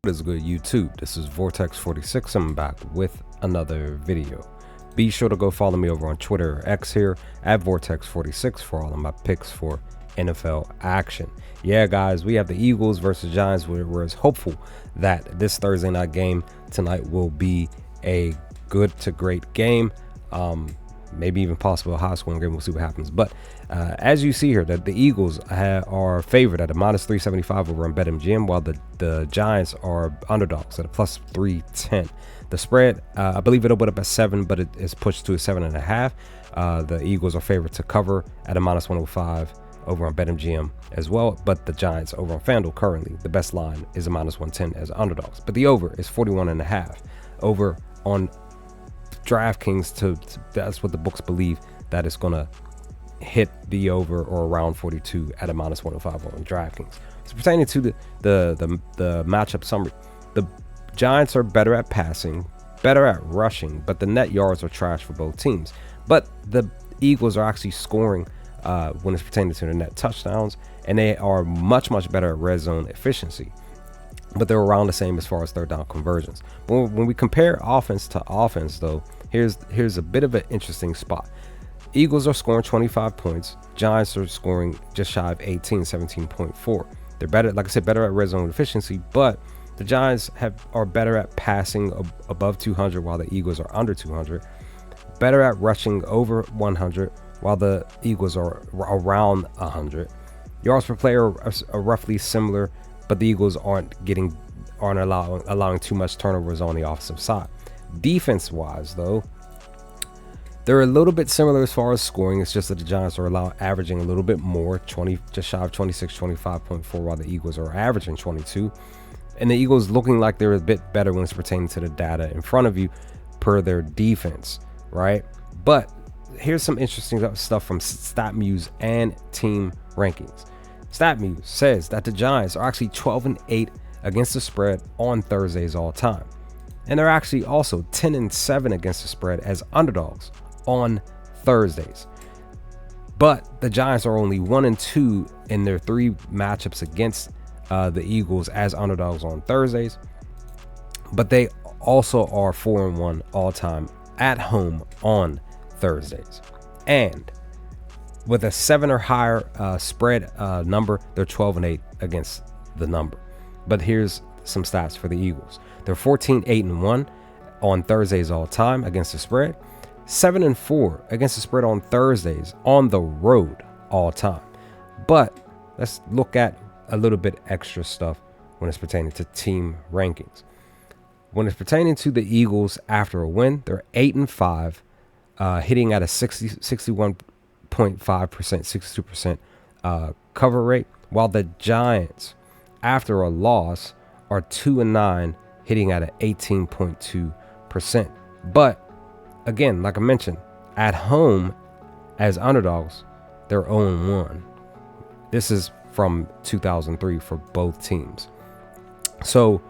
What is good, YouTube? This is Vortex46. I'm back with another video. Be sure to go follow me over on Twitter or X here at Vortex46 for all of my picks for NFL action. Yeah, guys, we have the Eagles versus Giants. We're hopeful that this Thursday night game tonight will be a good to great game. Maybe even possible a high scoring game. We'll see what happens. But as you see here, that the Eagles are favored at a -375 over on BetMGM, while the Giants are underdogs at a +310. The spread, I believe it opened up at 7, but it is pushed to a 7.5. The Eagles are favored to cover at a -105 over on BetMGM as well. But the Giants over on FanDuel currently, the best line is a -110 as underdogs. But the over is 41.5. Over on DraftKings, that's what the books believe that it's gonna hit the over or around 42 at a -105 on DraftKings. So pertaining to the matchup summary, the Giants are better at passing, better at rushing, but the net yards are trash for both teams. But the Eagles are actually scoring when it's pertaining to the net touchdowns, and they are much better at red zone efficiency. But they're around the same as far as third down conversions. But when we compare offense to offense, though, here's a bit of an interesting spot. Eagles are scoring 25 points. Giants are scoring just shy of 18, 17.4. They're better, like I said, better at red zone efficiency, but the Giants are better at passing above 200, while the Eagles are under 200. Better at rushing over 100, while the Eagles are around 100. Yards per play are roughly similar, but the Eagles aren't allowing too much turnovers on the offensive side. Defense-wise, though, they're a little bit similar as far as scoring. It's just that the Giants are averaging a little bit more, just shy of 26, 25.4, while the Eagles are averaging 22. And the Eagles looking like they're a bit better when it's pertaining to the data in front of you per their defense, right? But here's some interesting stuff from StatMuse and Team Rankings. StatMuse says that the Giants are actually 12-8 against the spread on Thursdays all time. And they're actually also 10-7 against the spread as underdogs on Thursdays. But the Giants are only 1-2 in their 3 matchups against the Eagles as underdogs on Thursdays. But they also are 4-1 all time at home on Thursdays. And with a 7 or higher spread number, they're 12-8 against the number. But here's some stats for the Eagles. They're 14-8-1 on Thursdays all time against the spread. 7-4 against the spread on Thursdays on the road all time. But let's look at a little bit extra stuff when it's pertaining to team rankings. When it's pertaining to the Eagles after a win, they're 8-5, hitting at a 61.5%, 62% cover rate, while the Giants after a loss are 2-9, hitting at an 18.2%. But again, like I mentioned, at home as underdogs, they're 0-1. This is from 2003 for both teams. So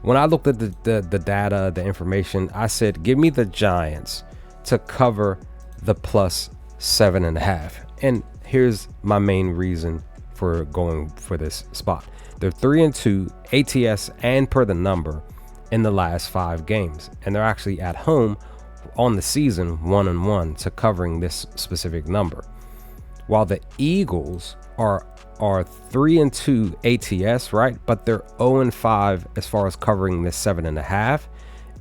when I looked at the data, the information, I said, give me the Giants to cover the +7.5. And here's my main reason for going for this spot. They're 3-2 ATS and per the number in the last 5 games. And they're actually at home on the season 1-1 to covering this specific number. While the Eagles are 3-2 ATS, right? But they're 0-5 as far as covering this 7.5.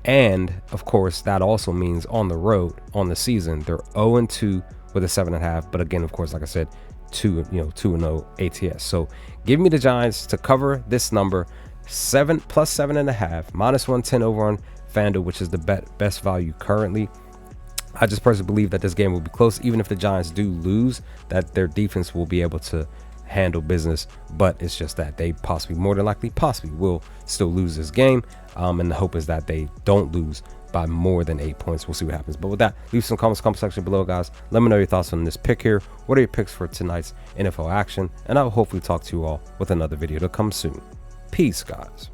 And of course, that also means on the road on the season, they're 0-2 with a 7.5. But again, of course, like I said, 2-0 ATS. So give me the Giants to cover this number, +7.5, -110 over on FanDuel, which is the best value currently. I just personally believe that this game will be close, even if the Giants do lose, that their defense will be able to handle business. But it's just that they more than likely will still lose this game. And the hope is that they don't lose by more than 8 points. We'll see what happens. But with that, leave some comments in the comment section below, guys. Let me know your thoughts on this pick here. What are your picks for tonight's NFL action? And I will hopefully talk to you all with another video to come soon. Peace, guys.